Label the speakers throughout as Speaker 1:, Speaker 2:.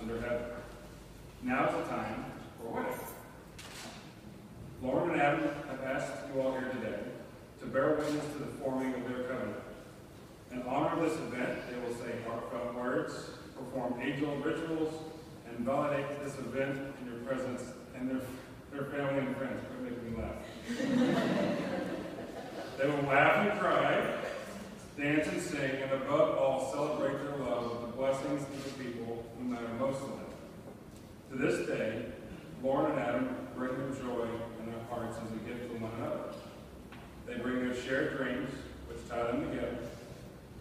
Speaker 1: under heaven. Now is the time for a wedding. Lauren and Adam have asked you all here today to bear witness to the forming of their covenant. In honor of this event, they will say heartfelt words, perform age-old rituals, and validate this event in your presence and their family and friends. Quit making me laugh. They will laugh and cry, dance and sing, and above all, celebrate their love with the blessings of the people who matter most to them. To this day, Lauren and Adam bring their joy in their hearts as a gift to one another. They bring their shared dreams, which tie them together,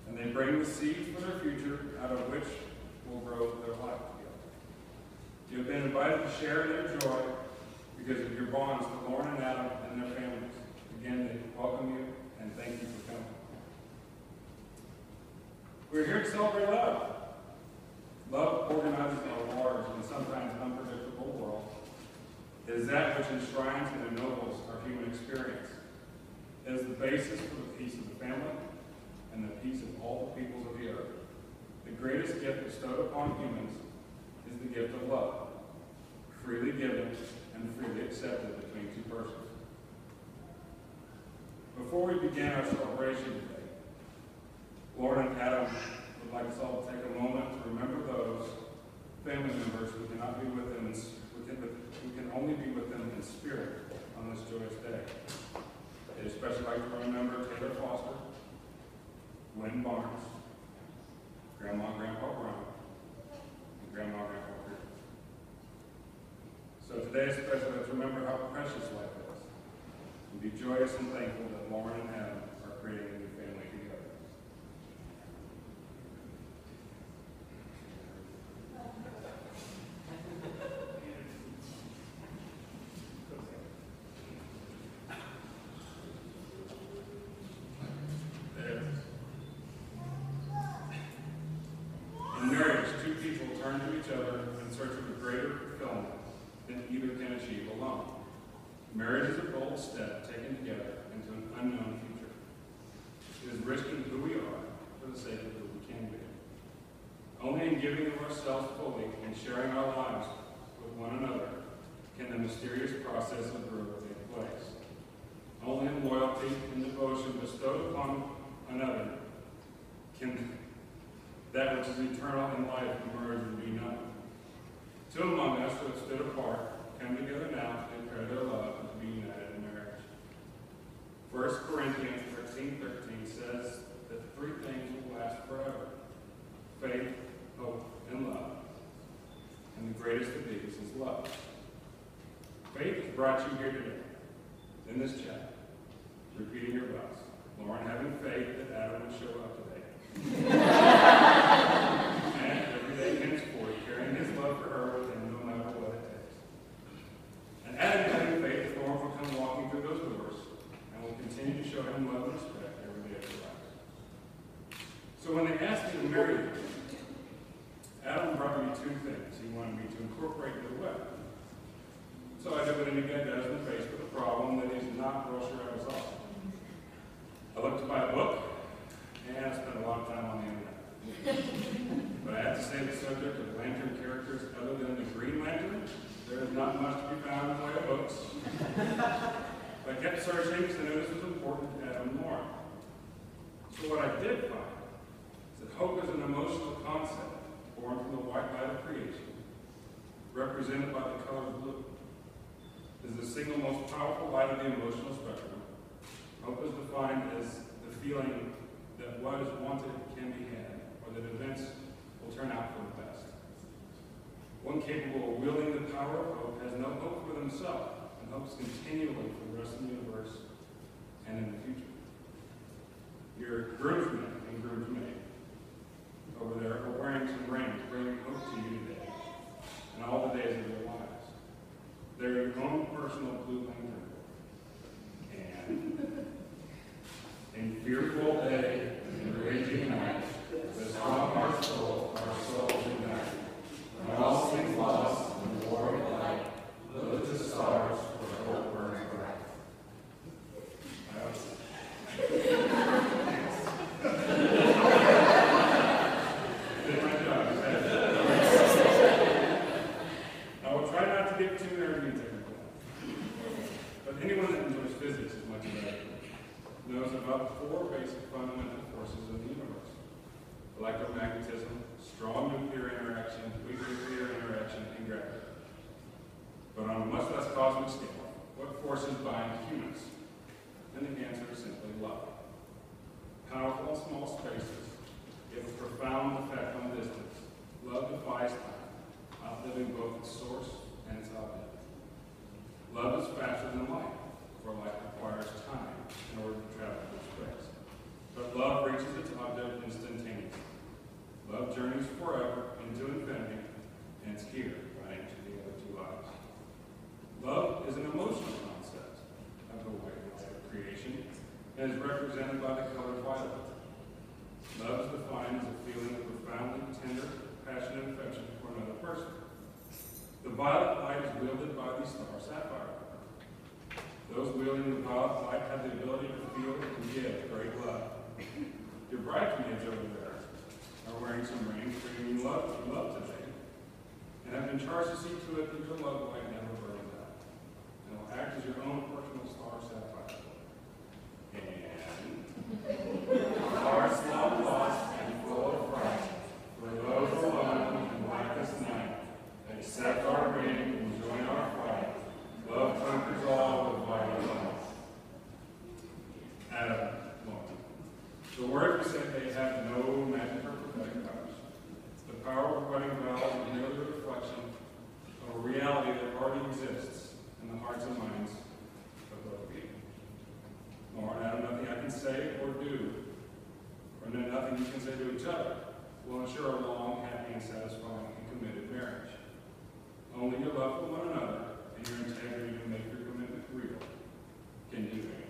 Speaker 1: and they bring the seeds for their future, out of which will grow their life together. You have been invited to share in their joy because of your bonds to Lauren and Adam and their families. Again, they welcome you and thank you for coming. We're here to celebrate love. Love organizes our large and sometimes unpredictable world. It is that which enshrines and ennobles our human experience. It is the basis for the peace of the family and the peace of all the peoples of the earth. The greatest gift bestowed upon humans is the gift of love, freely given and freely accepted between two persons. Before we begin our celebration today, Lauren and Adam would like us all to take a moment to remember those family members who cannot be with them, who can only be with them in spirit on this joyous day. They'd especially like to remember Taylor Foster, Gwen Barnes, Grandma and Grandpa Brown, and Grandma and Grandpa Creed. So today especially, let's remember how precious life is, and be joyous and thankful that Lauren and Adam are creating a new family together. In marriage, two people turn to each other in search of a greater fulfillment than either can achieve alone. Marriage is a bold step taken together into an unknown future. It is risking who we are for the sake of who we can be. Only in giving of ourselves fully and sharing our lives with one another can the mysterious process of growth take place. Only in loyalty and devotion bestowed upon another can that which is eternal in life emerge and be known. Two among us who have stood apart come together now to declare their love and to be united in marriage. 1 Corinthians 13:13 says that three things will last forever: faith, hope, and love. And the greatest of these is love. Faith has brought you here today, in this chapel, repeating your vows. Lauren having faith that Adam would show up today. And every day henceforth, carrying his love for her with him no matter what it takes. And Adam having faith that Lauren will come walking through those doors and will continue to show him love and respect every day of her life. So when they asked me to marry them, Adam brought me two things. He wanted me to incorporate their wedding. So I did what any guy does when faced with a problem that he's not real sure I was off. I looked to buy a book, and I spent a lot of time on the internet. But I have to say the subject of lantern characters other than the Green Lantern, there is not much to be found in the way of books. But I kept searching because I knew this was important to Adam and Lauren. So what I did find is that hope is an emotional concept born from the white light of creation, represented by the color blue. It is the single most powerful light of the emotional spectrum. Hope is defined as the feeling that what is wanted can be had, or that events will turn out for the best. One capable of wielding the power of hope has no hope for themselves, and hopes continually for the rest of the universe and in the future. Your groomsmen and groomsmaid over there are wearing some rings, bringing hope to you today and all the days of their lives. They're your own personal blue lantern. And in fearful day and raging night, the strong hearts full, our souls ignite. When all seems lost in the war of light, look to the stars for hope burning bright. Did my job. four basic fundamental forces in the universe: electromagnetism, strong nuclear interaction, weak nuclear interaction, and gravity. But on a much less cosmic scale, what forces bind humans? And the answer is simply love. Powerful in small spaces, yet with profound effect on distance, love defies time, outliving both its source and its object. Love is faster than light, for light requires time in order to travel through space. But love reaches its object instantaneously. Love journeys forever into infinity, and it's here, running to the other two lives. Love is an emotional concept of the way of creation, and is represented by the color violet. Love is defined as a feeling of profoundly tender, passionate affection for another person. The violet light is wielded by the star sapphire. Those wielding the violet light have the ability to feel and give great love. Your bridesmaids over there are wearing some rings bringing love today, and have been charged to see to it that your love light never burns out, and will act as your own personal star sapphire. And hearts long lost and full of fright, for those alone in blackest night, accept our ring and join our fight. Love conquers all with vital light. Adam, Lauren. The words we say they have no magic or prophetic powers. The power of wedding vows is merely a reflection of a reality that already exists in the hearts and minds of both people. Lauren, Adam, nothing I can say or do, or nothing you can say to each other, will ensure a long, happy, and satisfying and committed marriage. Only your love for one another and your integrity to make your commitment real can do that.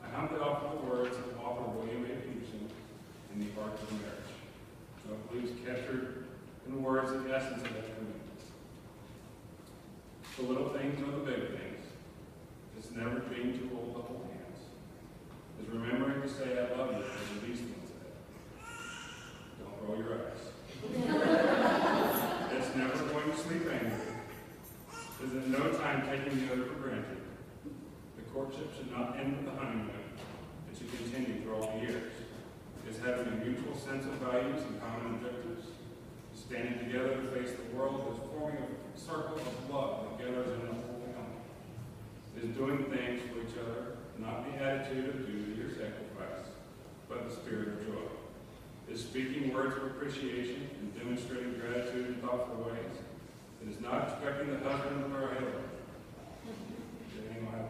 Speaker 1: I humbly offer the words of author William A. Peterson in The Art of Marriage. So I believe it's captured in the words the essence of that commitment. The little things or the big things. It's never being too old to hold hands. It's remembering to say I love you as the least one said. Don't roll your eyes. It's never going to sleep angry. Is at no time taking the other for granted. The courtship should not end with the honeymoon. It should continue through all the years. It's having a mutual sense of values and common objectives. Standing together to face the world is forming a circle of love that gathers in the whole family. It is doing things for each other, not the attitude of duty or sacrifice, but the spirit of joy. It is speaking words of appreciation and demonstrating gratitude in thoughtful ways. It is not expecting the husband to wear a halo. It ain't gonna happen.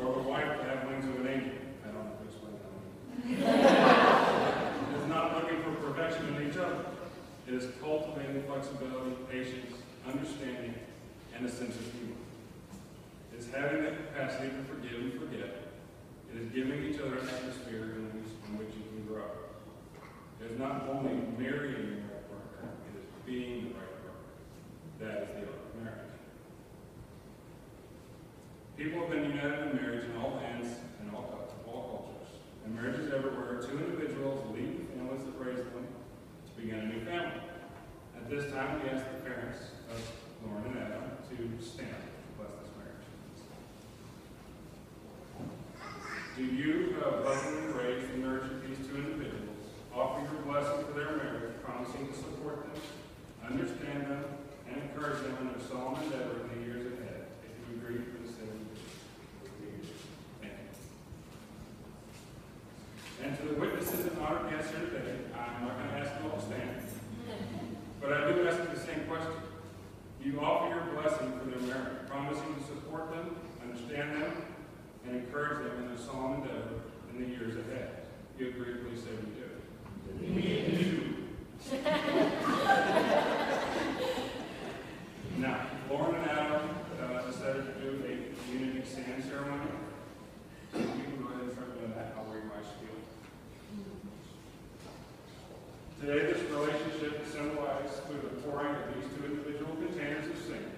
Speaker 1: Or the wife to have wings of an angel. I don't know if to explain that. It is not looking for perfection in each other. It is cultivating flexibility, patience, understanding, and a sense of humor. It's having the capacity to forgive and forget. It is giving each other an atmosphere in which you can grow. It is not only marrying the right partner, it is being the right partner. That is the art of marriage. People have been united in marriage in all lands and all cultures. And marriages everywhere, two individuals leave the families that raised them to begin a new family. At this time, we ask the parents of Lauren and Adam to stand to bless this marriage. Do you, who have lovingly raised and nurtured these two individuals, offer your blessing for their marriage, promising to support them, understand them, and encourage them in their solemn endeavor in the years ahead? If you agree, please say we do. Thank you. And to the witnesses and honored guests here today, I'm not going to ask you all to stand. But I do ask you the same question. Do you offer your blessing for their marriage, promising to support them, understand them, and encourage them in their solemn endeavor in the years ahead? If you agree, please say we do. We do. Now, Lauren and Adam decided to do a unity sand ceremony. So you can go ahead and start doing that. I'll wear my spiel. Today, this relationship is symbolized through the pouring of these two individual containers of sand,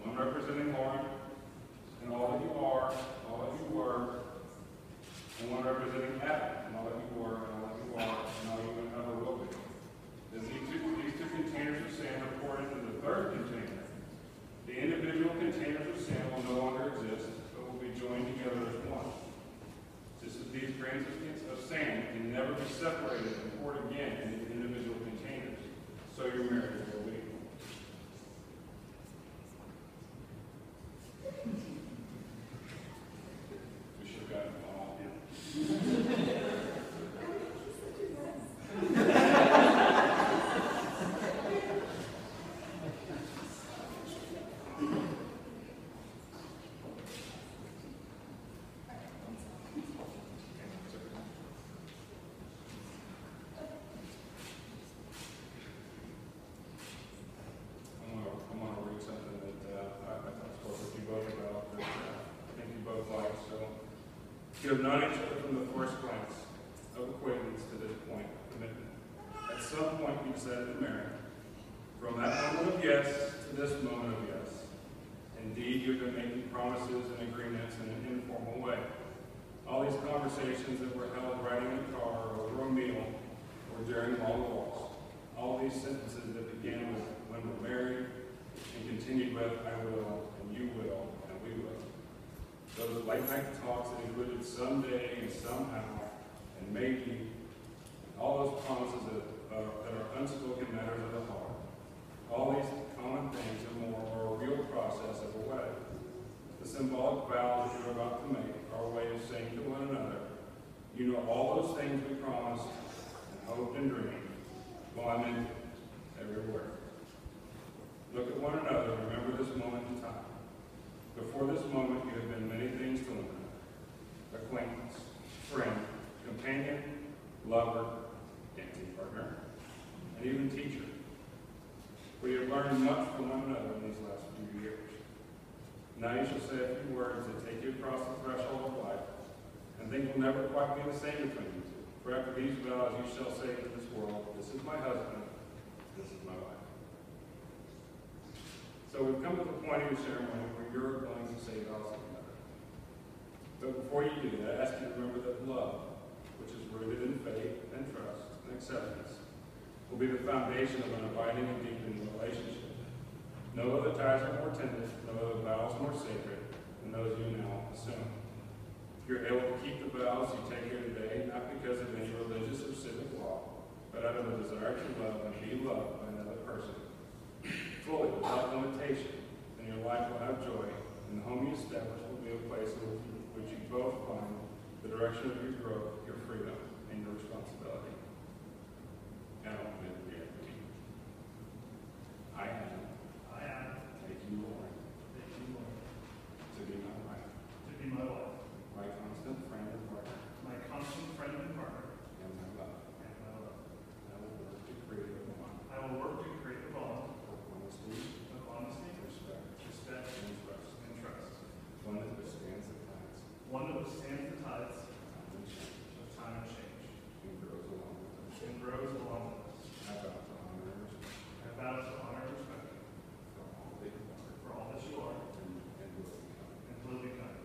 Speaker 1: one representing Lauren and all that you are, all that you were, and one representing Adam and all that you were, and all that you are, and all you ever will be. As these two containers of sand are poured into the third container, the individual containers of sand will no longer exist, but will be joined together as one. This is the You have known each other from the first glance of acquaintance to this point of commitment. At some point, you decided to marry. From that moment of yes to this moment of yes. Indeed, you've been making promises and agreements in an informal way. All these conversations that were held riding in a car or over a meal or during long walks. All these sentences that began with when we're married and continued with I will and you will and we will. Those late night talks that included someday and somehow and maybe, and all those promises that are unspoken matters of the heart. All these common things and more are a real process of a wedding. The symbolic vows that you're about to make are a way of saying to one another, you know all those things we promised and hoped and dreamed. Well, I'm in everywhere. Look at one another and remember this moment in time. Before this moment, you have been many things to one another. Acquaintance, friend, companion, lover, dancing partner, and even teacher. We have learned much from one another in these last few years. Now you shall say a few words that take you across the threshold of life, and things will never quite be the same between you two. For after these vows you shall say to this world, this is my husband, this is my wife. So we've come to the point in the ceremony where you're going to say vows together. But before you do that, I ask you to remember that love, which is rooted in faith and trust and acceptance, will be the foundation of an abiding and deepening relationship. No other ties are more tender, no other vows more sacred than those you now assume. You're able to keep the vows you take here today, not because of any religious or civic law, but out of a desire to love and be loved by another person. Fully, without limitation, and your life will have joy, and the home you establish will be a place in which you both find the direction of your growth, your freedom, and your responsibility. I don't believe it yet. I am. Taking you, Lord. To be my wife. My constant friend and partner. And my love. I will work to create a bond. Of honesty, respect, and trust. One that withstands the tides. Of time and change. And grows along with us. I vow to honor and respect. For all that you are. And will become.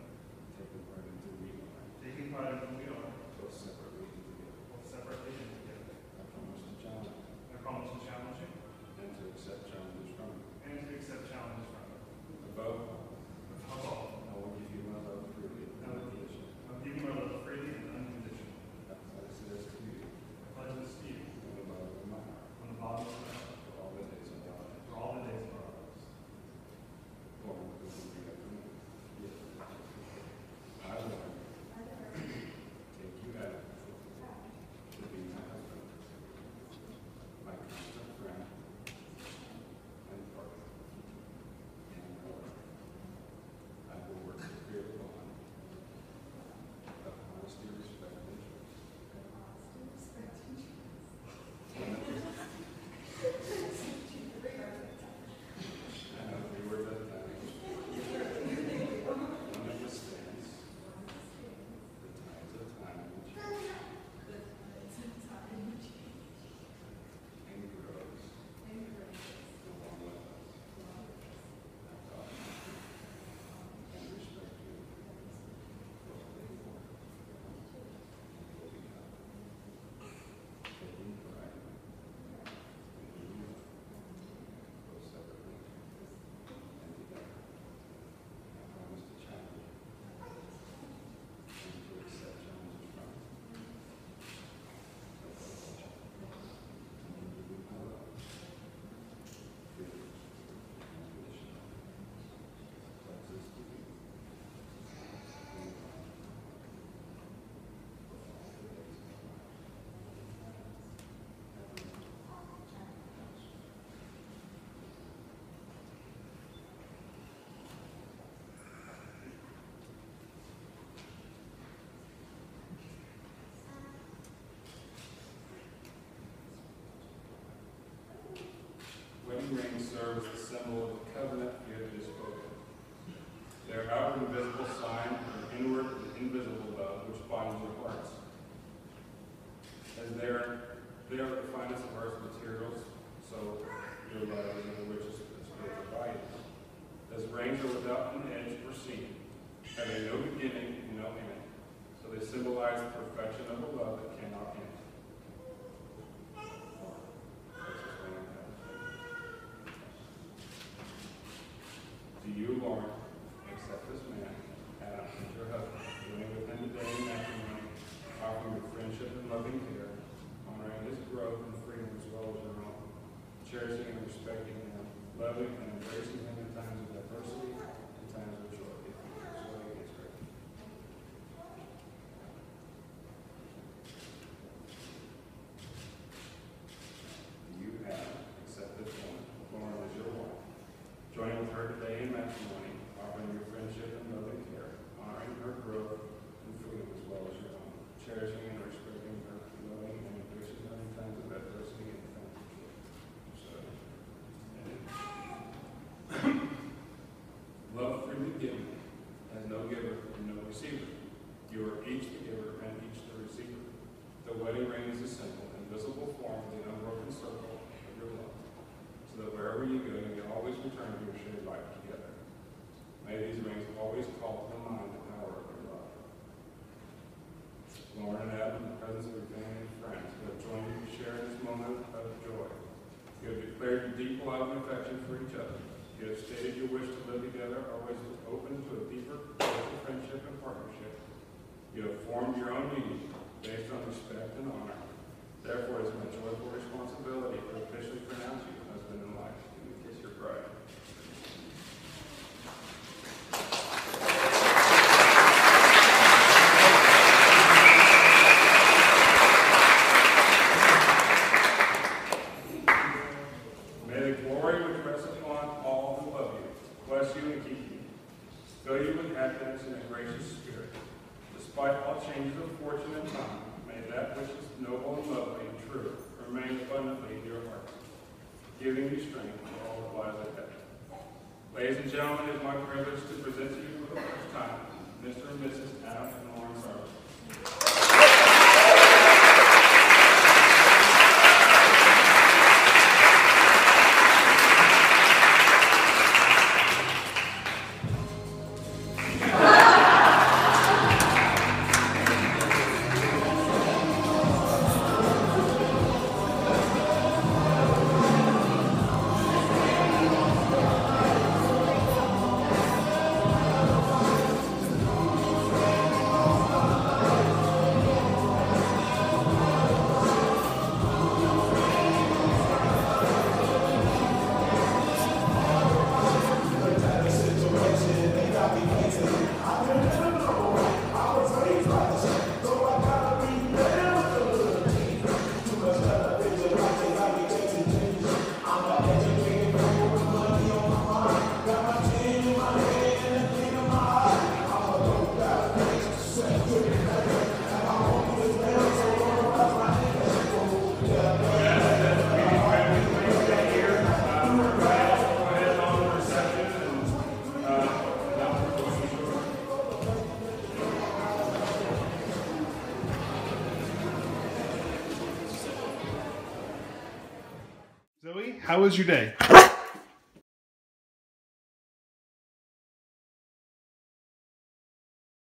Speaker 1: Taking part in who we are. Both separately and together. I promise to challenge you. And to accept challenges from you. Above all, I will give you my love freely and unconditionally. I pledge this to you. From the bottom of my heart. For all the days of our lives. Lord, this will be after me. I will take you out to be my husband, my constant friend and partner, and my lover. I will work to create a bond of honesty, respect, and trust. I know 3 words at a time. One that withstands the tides of time and change, and grows along with us. I love and respect you. Taking pride in who you are, both separately and together. I promise to challenge you and to accept challenges from you. And you will be my love, freely and unconditionally. I pledge this to you. Wedding ring serves as a symbol of the covenant you have just spoken. They are outward and visible sign of an inward and invisible love, which binds your hearts. As they are the finest of earth's materials, so your love is the richest of the spiritual value. As rings are without an edge or seam, having no beginning and no end, so they symbolize the perfection of a love that cannot end. Do you, Lauren, accept this man, Adam, as your husband, living with him today in matrimony, offering your friendship and loving care, honoring his growth and freedom as well as your own, cherishing and respecting him, loving and embracing him in times of adversity and times of joy? If you persuade against her. Do you, Adam, accept this woman, Lauren, as your wife, joining with her today in matrimony, offering your friendship and loving care, honoring her growth and freedom as well as your own, cherishing and respecting her, loving and embracing her in times of adversity and times of joy? Love freely given has no giver and no receiver. You are each the giver and each the receiver. The wedding ring is a symbol, invisible form of the unbroken circle of your love, so that wherever you go, you can always return to your shared life together. May these rings always call to mind the power of your love. Lauren and Adam, in the presence of your family and friends, who have joined you to share in this moment of joy. You have declared your deep love and affection for each other. You have stated your wish to live together, always open to a deeper spiritual friendship and partnership. You have formed your own meaning based on respect and honor. Therefore, it is my joyful responsibility to officially pronounce you husband and wife. You may kiss your bride. May the glory which rests upon all who love you bless you and keep you. Fill you with happiness and a gracious spirit. Despite all changes of fortune and time, may that which is noble and lovely and true remain abundantly in your hearts, giving you strength for all that lies ahead. Ladies and gentlemen, it is my privilege to present to you for the first time Mr. and Mrs. Adam and Lauren Sargent.
Speaker 2: Zoe, how was your day?